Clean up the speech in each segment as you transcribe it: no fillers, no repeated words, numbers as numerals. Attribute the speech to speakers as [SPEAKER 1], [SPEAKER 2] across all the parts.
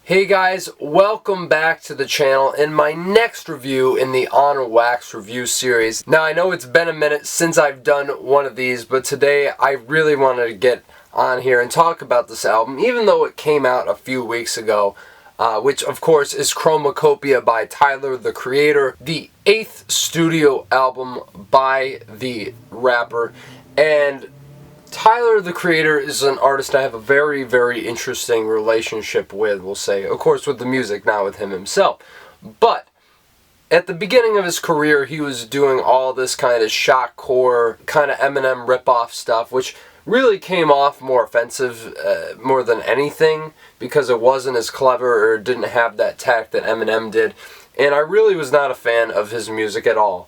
[SPEAKER 1] Hey guys, welcome back to the channel in my next review in the On Wax review series. Now I know it's been a minute since I've done one of these, but today I really wanted to get on here and talk about this album, even though it came out a few weeks ago, which of course is CHROMAKOPIA by Tyler, the Creator, the 8th studio album by the rapper. And Tyler, the Creator, is an artist I have a very, very interesting relationship with, we'll say. Of course, with the music, not with him himself. But at the beginning of his career, he was doing all this kind of shockcore, kind of Eminem ripoff stuff, which really came off more offensive more than anything, because it wasn't as clever or didn't have that tact that Eminem did. And I really was not a fan of his music at all.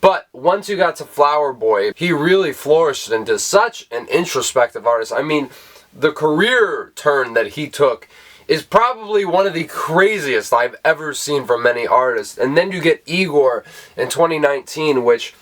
[SPEAKER 1] But once you got to Flower Boy, he really flourished into such an introspective artist. I mean, the career turn that he took is probably one of the craziest I've ever seen from any artist. And then you get Igor in 2019, which,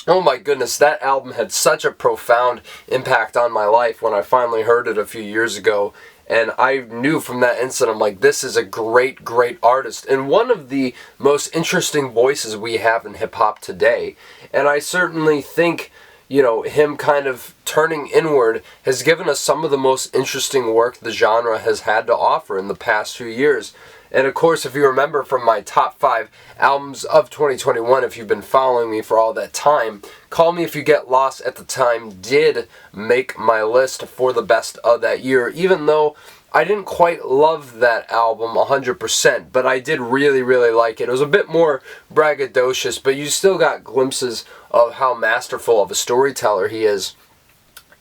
[SPEAKER 1] oh my goodness, that album had such a profound impact on my life when I finally heard it a few years ago. And I knew from that instant, I'm like, this is a great, great artist. And one of the most interesting voices we have in hip-hop today. And I certainly think, you know, him kind of turning inward has given us some of the most interesting work the genre has had to offer in the past few years. And of course, if you remember from my top 5 albums of 2021, if you've been following me for all that time, Call Me If You Get Lost at the time did make my list for the best of that year, even though I didn't quite love that album 100%, but I did really, really like it. It was a bit more braggadocious, but you still got glimpses of how masterful of a storyteller he is.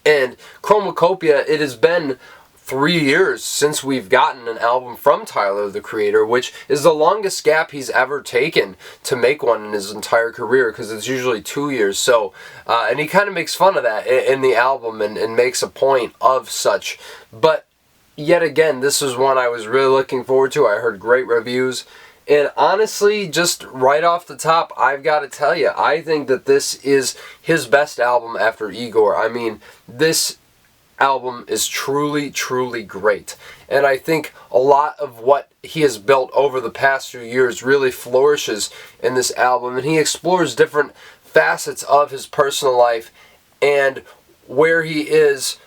[SPEAKER 1] And CHROMAKOPIA, it has been 3 years since we've gotten an album from Tyler, the Creator, which is the longest gap he's ever taken to make one in his entire career, because it's usually 2 years. So, and he kind of makes fun of that in the album and makes a point of such. But yet again, this was one I was really looking forward to. I heard great reviews. And honestly, just right off the top, I've got to tell you, I think that this is his best album after Igor. I mean, this album is truly, truly great. And I think a lot of what he has built over the past few years really flourishes in this album. And he explores different facets of his personal life and where he is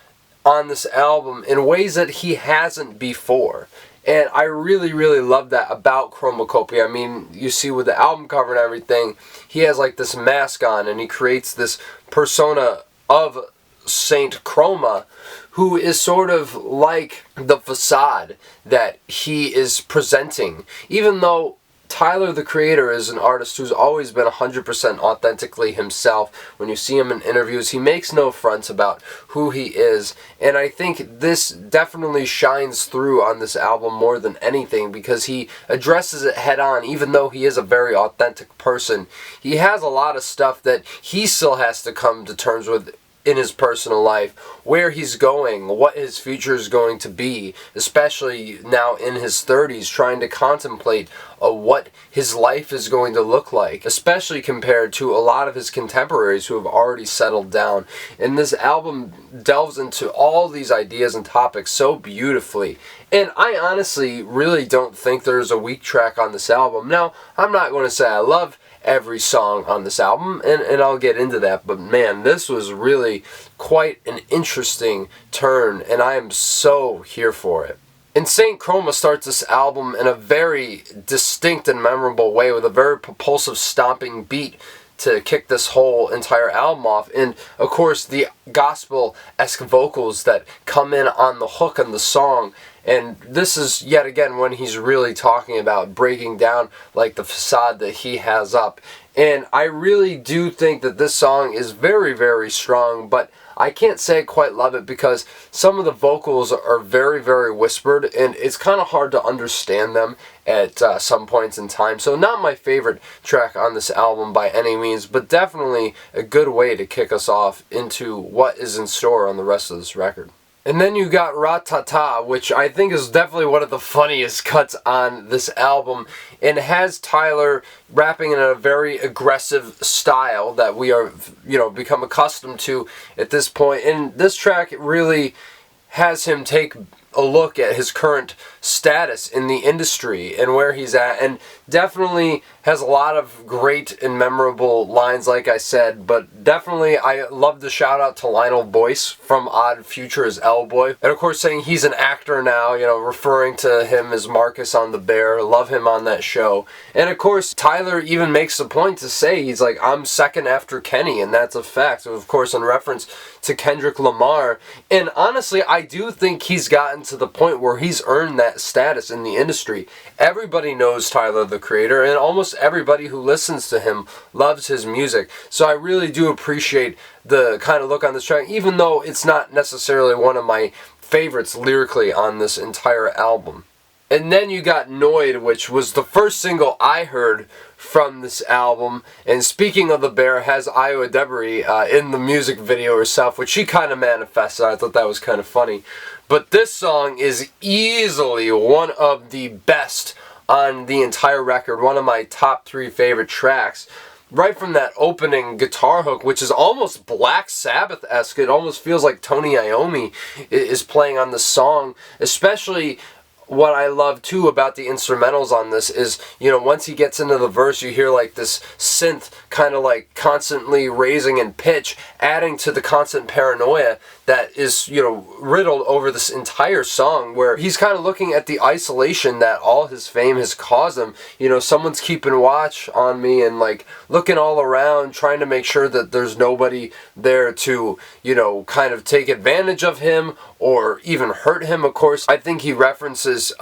[SPEAKER 1] on this album in ways that he hasn't before. And I really, really love that about CHROMAKOPIA. I mean, you see with the album cover and everything, he has like this mask on and he creates this persona of Saint Chroma, who is sort of like the facade that he is presenting. Even though Tyler, the Creator, is an artist who's always been 100% authentically himself. When you see him in interviews, he makes no fronts about who he is. And I think this definitely shines through on this album more than anything, because he addresses it head on. Even though he is a very authentic person, he has a lot of stuff that he still has to come to terms with in his personal life, where he's going, what his future is going to be, especially now in his 30s, trying to contemplate what his life is going to look like, especially compared to a lot of his contemporaries who have already settled down. And this album delves into all these ideas and topics so beautifully. And I honestly really don't think there's a weak track on this album. Now, I'm not going to say I love every song on this album, and I'll get into that, but man, this was really quite an interesting turn, and I am so here for it. And Saint Chroma starts this album in a very distinct and memorable way, with a very propulsive stomping beat to kick this whole entire album off, and of course the gospel-esque vocals that come in on the hook on the song. And this is yet again when he's really talking about breaking down like the facade that he has up. And I really do think that this song is very, very strong, but I can't say I quite love it because some of the vocals are very, very whispered, and it's kind of hard to understand them at some points in time. So not my favorite track on this album by any means, but definitely a good way to kick us off into what is in store on the rest of this record. And then you got Ra-Ta-Ta, which I think is definitely one of the funniest cuts on this album, and has Tyler rapping in a very aggressive style that we are, become accustomed to at this point. And this track really has him take a look at his current status in the industry and where he's at, and definitely has a lot of great and memorable lines, like I said. But definitely I love the shout out to Lionel Boyce from Odd Future as L-Boy, and of course saying he's an actor now, you know, referring to him as Marcus on The Bear. Love him on that show. And of course Tyler even makes the point to say he's like, I'm second after Kenny, and that's a fact. So of course in reference to Kendrick Lamar. And honestly, I do think he's gotten to the point where he's earned that status in the industry. Everybody knows Tyler the Creator, and almost everybody who listens to him loves his music. So I really do appreciate the kind of look on this track, even though it's not necessarily one of my favorites lyrically on this entire album. And then you got Noid, which was the first single I heard from this album. And speaking of The Bear, has Iowa Debris in the music video herself, which she kind of manifested. I thought that was kind of funny. But this song is easily one of the best on the entire record. One of my top 3 favorite tracks. Right from that opening guitar hook, which is almost Black Sabbath-esque. It almost feels like Tony Iommi is playing on the song, especially. What I love too about the instrumentals on this is, you know, once he gets into the verse, you hear like this synth kind of like constantly raising in pitch, adding to the constant paranoia that is, you know, riddled over this entire song, where he's kind of looking at the isolation that all his fame has caused him. You know, someone's keeping watch on me and like looking all around, trying to make sure that there's nobody there to, you know, kind of take advantage of him or even hurt him. Of course, I think he references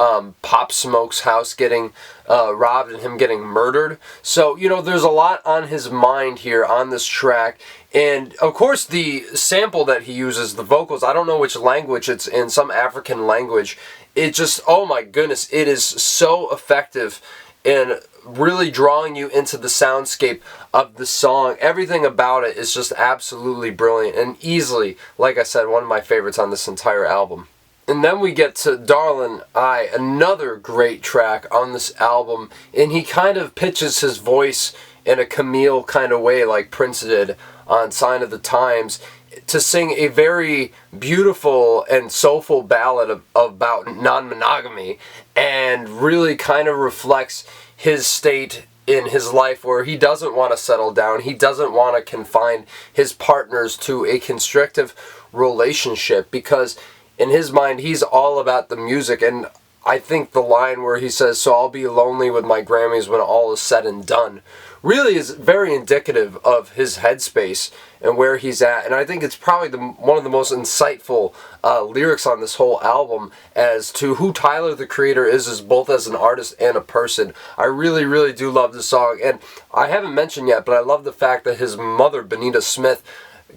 [SPEAKER 1] Pop Smoke's house getting robbed and him getting murdered. So, you know, there's a lot on his mind here on this track. And of course the sample that he uses, the vocals, I don't know which language, it's in some African language. It just, oh my goodness, it is so effective in really drawing you into the soundscape of the song. Everything about it is just absolutely brilliant and easily, like I said, one of my favorites on this entire album. And then we get to Darlin' I, another great track on this album, and he kind of pitches his voice in a Camille kind of way like Prince did on Sign of the Times to sing a very beautiful and soulful ballad about non-monogamy, and really kind of reflects his state in his life where he doesn't want to settle down. He doesn't want to confine his partners to a constrictive relationship, because in his mind he's all about the music. And I think the line where he says, "So I'll be lonely with my Grammys when all is said and done," really is very indicative of his headspace and where he's at. And I think it's probably one of the most insightful lyrics on this whole album as to who Tyler the Creator is both as an artist and a person. I really, really do love this song. And I haven't mentioned yet, but I love the fact that his mother, Benita Smith,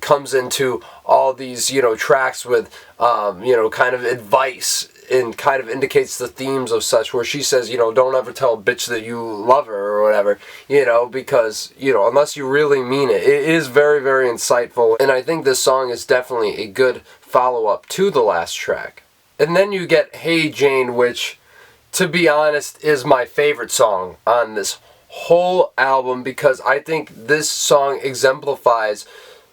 [SPEAKER 1] comes into all these, you know, tracks with, you know, kind of advice, and kind of indicates the themes of such, where she says, you know, don't ever tell a bitch that you love her or whatever, you know, because, you know, unless you really mean it. It is very, very insightful, and I think this song is definitely a good follow-up to the last track. And then you get Hey Jane, which, to be honest, is my favorite song on this whole album, because I think this song exemplifies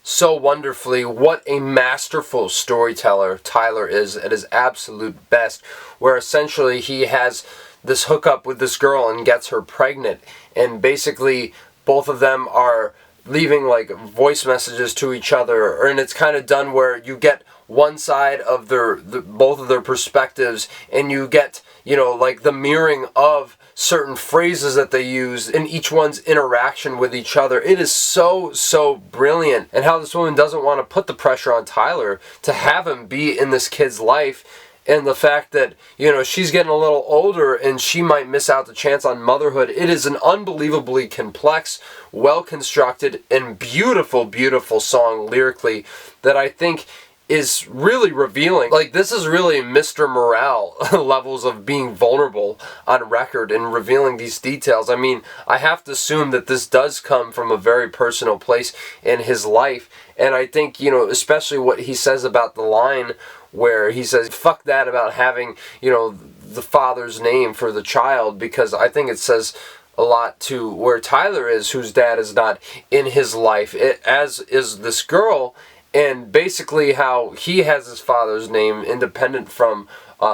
[SPEAKER 1] so wonderfully what a masterful storyteller Tyler is at his absolute best, where essentially he has this hookup with this girl and gets her pregnant, and basically both of them are leaving like voice messages to each other, and it's kind of done where you get one side of both of their perspectives, and you get, you know, like the mirroring of certain phrases that they use in each one's interaction with each other. It is so, so brilliant. And how this woman doesn't want to put the pressure on Tyler to have him be in this kid's life, and the fact that, you know, she's getting a little older and she might miss out the chance on motherhood. It is an unbelievably complex, well-constructed, and beautiful, beautiful song lyrically that I think is really revealing. Like, this is really Mr. Morale levels of being vulnerable on record and revealing these details. I mean, I have to assume that this does come from a very personal place in his life, and I think, you know, especially what he says about the line where he says, fuck that about having, you know, the father's name for the child, because I think it says a lot to where Tyler is, whose dad is not in his life, as is this girl. And basically how he has his father's name independent from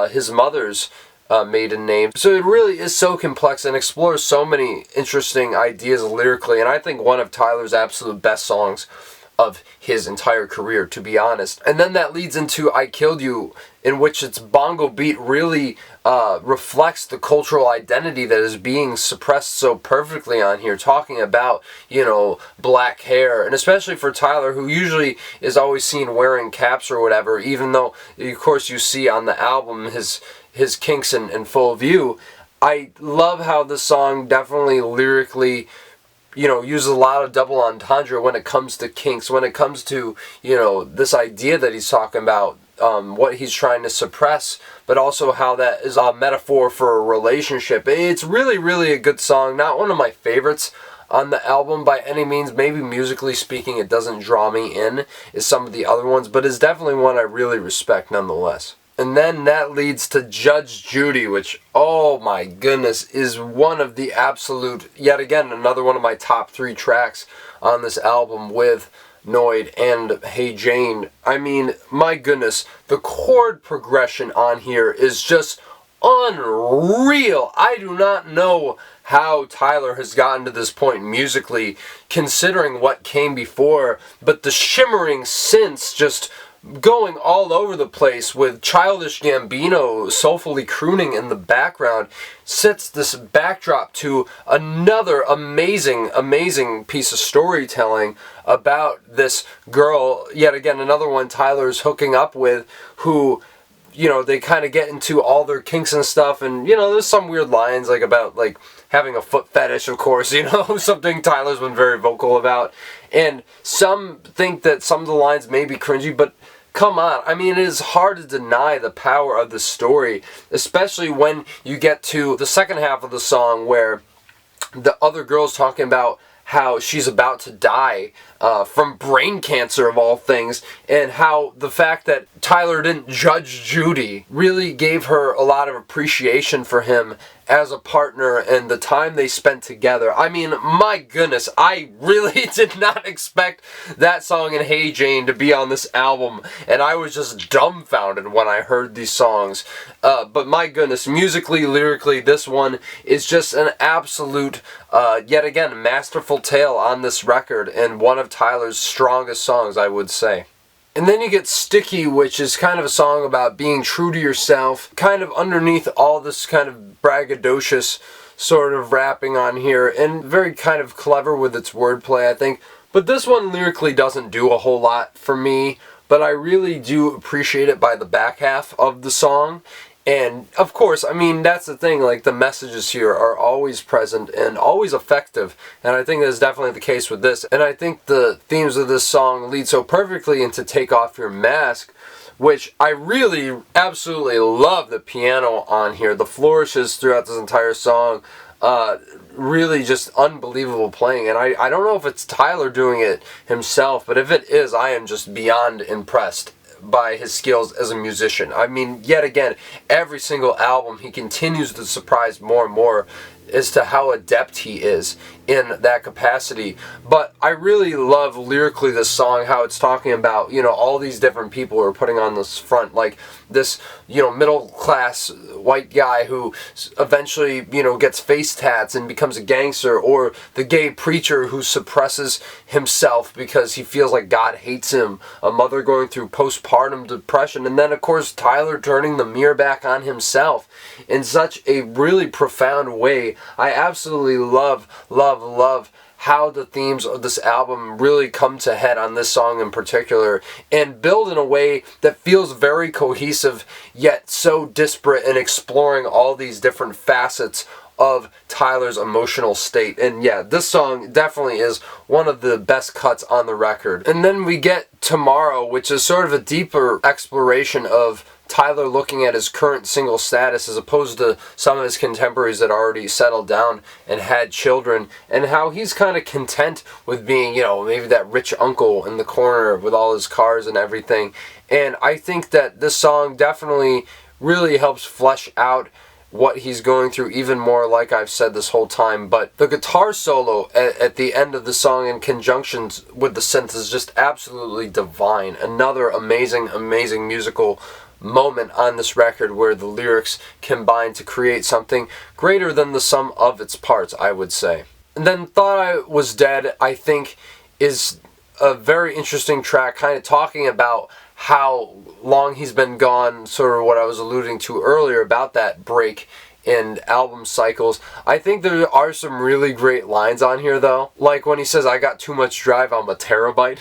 [SPEAKER 1] his mother's maiden name. So it really is so complex and explores so many interesting ideas lyrically, and I think one of Tyler's absolute best songs of his entire career, to be honest. And then that leads into I Killed You, in which its bongo beat really reflects the cultural identity that is being suppressed so perfectly on here, talking about, you know, black hair, and especially for Tyler, who usually is always seen wearing caps or whatever, even though, of course, you see on the album his kinks in full view. I love how the song definitely lyrically, you know, uses a lot of double entendre when it comes to kinks, when it comes to, you know, this idea that he's talking about, what he's trying to suppress, but also how that is a metaphor for a relationship. It's really, really a good song. Not one of my favorites on the album by any means. Maybe musically speaking it doesn't draw me in as some of the other ones, but it's definitely one I really respect nonetheless. And then that leads to Judge Judy, which, oh my goodness, is one of the absolute, yet again, another one of my top 3 tracks on this album with Noid and Hey Jane. I mean, my goodness, the chord progression on here is just unreal. I do not know how Tyler has gotten to this point musically, considering what came before, but the shimmering synths just going all over the place with Childish Gambino soulfully crooning in the background sets this backdrop to another amazing piece of storytelling about this girl, yet again another one Tyler's hooking up with, who, you know, they kind of get into all their kinks and stuff, and, you know, there's some weird lines like about like having a foot fetish, of course, you know, something Tyler's been very vocal about, and some think that some of the lines may be cringy, but come on, I mean, it is hard to deny the power of the story, especially when you get to the second half of the song where the other girl's talking about how she's about to die from brain cancer of all things, and how the fact that Tyler didn't judge Judy really gave her a lot of appreciation for him as a partner and the time they spent together. I mean, my goodness, I really did not expect that song and Hey Jane to be on this album, and I was just dumbfounded when I heard these songs. But my goodness, musically, lyrically, this one is just an absolute, yet again, masterful tale on this record, and one of Tyler's strongest songs, I would say. And then you get Sticky, which is kind of a song about being true to yourself, kind of underneath all this kind of braggadocious sort of rapping on here, and very kind of clever with its wordplay, I think. But this one lyrically doesn't do a whole lot for me, but I really do appreciate it by the back half of the song. And, of course, I mean, that's the thing, like, the messages here are always present and always effective, and I think that's definitely the case with this. And I think the themes of this song lead so perfectly into Take Off Your Mask, which I really absolutely love the piano on here. The flourishes throughout this entire song, really just unbelievable playing, and I don't know if it's Tyler doing it himself, but if it is, I am just beyond impressed by his skills as a musician. I mean, yet again, every single album he continues to surprise more and more as to how adept he is in that capacity. But I really love lyrically this song, how it's talking about, you know, all these different people who are putting on this front, like this, you know, middle class white guy who eventually, you know, gets face tats and becomes a gangster, or the gay preacher who suppresses himself because he feels like God hates him, a mother going through postpartum depression, and then of course Tyler turning the mirror back on himself in such a really profound way. I absolutely love how the themes of this album really come to head on this song in particular, and build in a way that feels very cohesive yet so disparate, in exploring all these different facets of Tyler's emotional state. And yeah, this song definitely is one of the best cuts on the record. And then we get Tomorrow, which is sort of a deeper exploration of Tyler looking at his current single status as opposed to some of his contemporaries that already settled down and had children, and how he's kind of content with being, you know, maybe that rich uncle in the corner with all his cars and everything. And I think that this song definitely really helps flesh out what he's going through even more, like I've said this whole time. But the guitar solo at the end of the song in conjunction with the synth is just absolutely divine. Another amazing musical moment on this record where the lyrics combine to create something greater than the sum of its parts, I would say. And then Thought I Was Dead, I think, is a very interesting track, kind of talking about how long he's been gone, sort of what I was alluding to earlier about that break in album cycles. I think there are some really great lines on here though, like when he says, "I got too much drive, I'm a terabyte."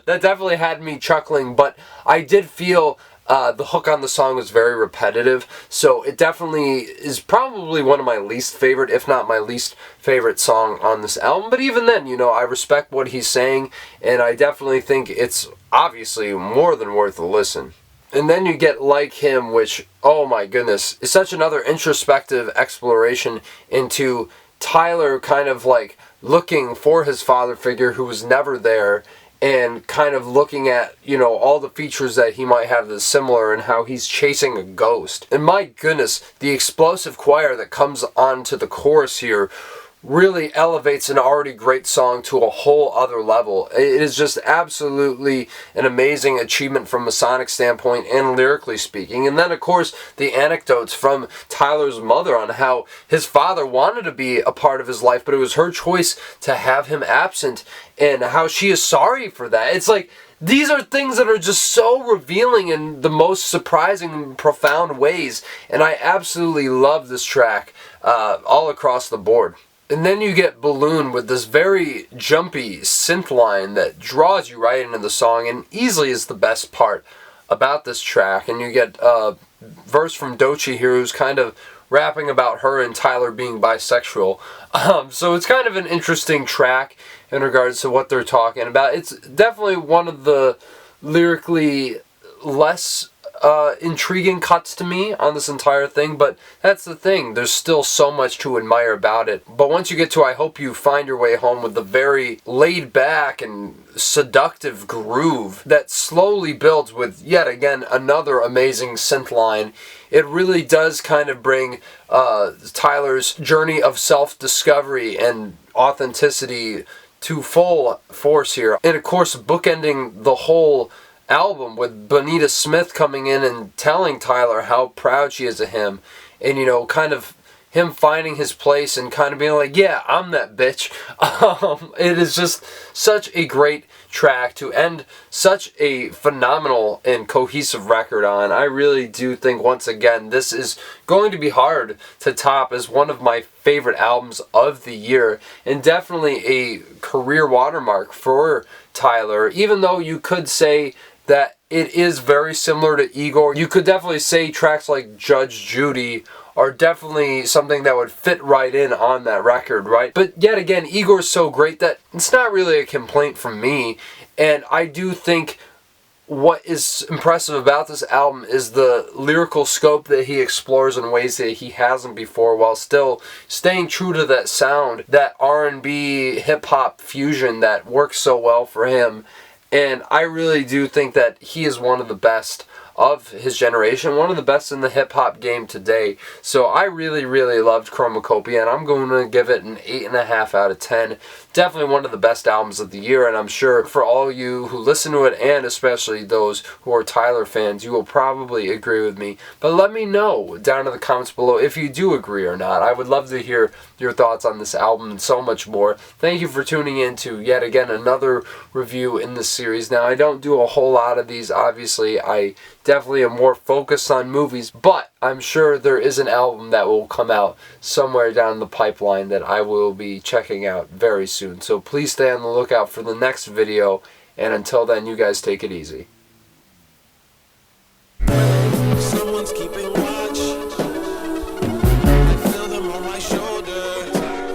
[SPEAKER 1] That definitely had me chuckling, but I did feel the hook on the song was very repetitive, so it definitely is probably one of my least favorite, if not my least favorite song on this album. But even then, you know, I respect what he's saying, and I definitely think it's obviously more than worth a listen. And then you get Like Him, which, oh my goodness, is such another introspective exploration into Tyler kind of like looking for his father figure who was never there, and kind of looking at, you know, all the features that he might have that's similar and how he's chasing a ghost. And my goodness, the explosive choir that comes onto the chorus here really elevates an already great song to a whole other level. It is just absolutely an amazing achievement from a sonic standpoint and lyrically speaking. And then of course the anecdotes from Tyler's mother on how his father wanted to be a part of his life, but it was her choice to have him absent, and how she is sorry for that. It's like, these are things that are just so revealing in the most surprising and profound ways, and I absolutely love this track all across the board. And then you get Balloon with this very jumpy synth line that draws you right into the song and easily is the best part about this track. And you get a verse from Doechii here who's kind of rapping about her and Tyler being bisexual. So it's kind of an interesting track in regards to what they're talking about. It's definitely one of the lyrically less intriguing cuts to me on this entire thing, but that's the thing, there's still so much to admire about it. But once you get to I Hope You Find Your Way Home, with the very laid back and seductive groove that slowly builds with yet again another amazing synth line, it really does kind of bring Tyler's journey of self-discovery and authenticity to full force here. And of course, bookending the whole album with Bonita Smith coming in and telling Tyler how proud she is of him, and, you know, kind of him finding his place and kind of being like, yeah, I'm that bitch. It is just such a great track to end such a phenomenal and cohesive record on. I really do think, once again, this is going to be hard to top as one of my favorite albums of the year, and definitely a career watermark for Tyler. Even though you could say that it is very similar to Igor, you could definitely say tracks like Judge Judy are definitely something that would fit right in on that record, right? But yet again, Igor's so great that it's not really a complaint from me, and I do think what is impressive about this album is the lyrical scope that he explores in ways that he hasn't before, while still staying true to that sound, that R&B hip-hop fusion that works so well for him. And I really do think that he is one of the best of his generation, one of the best in the hip-hop game today. So I really, really loved CHROMAKOPIA, and I'm going to give it an 8.5 out of 10. Definitely one of the best albums of the year, and I'm sure for all you who listen to it, and especially those who are Tyler fans, you will probably agree with me. But let me know down in the comments below if you do agree or not. I would love to hear your thoughts on this album and so much more. Thank you for tuning in to yet again another review in this series. Now, I don't do a whole lot of these, obviously. I definitely am more focused on movies, but I'm sure there is an album that will come out somewhere down the pipeline that I will be checking out very soon. So please stay on the lookout for the next video, and until then, you guys take it easy.
[SPEAKER 2] Someone's keeping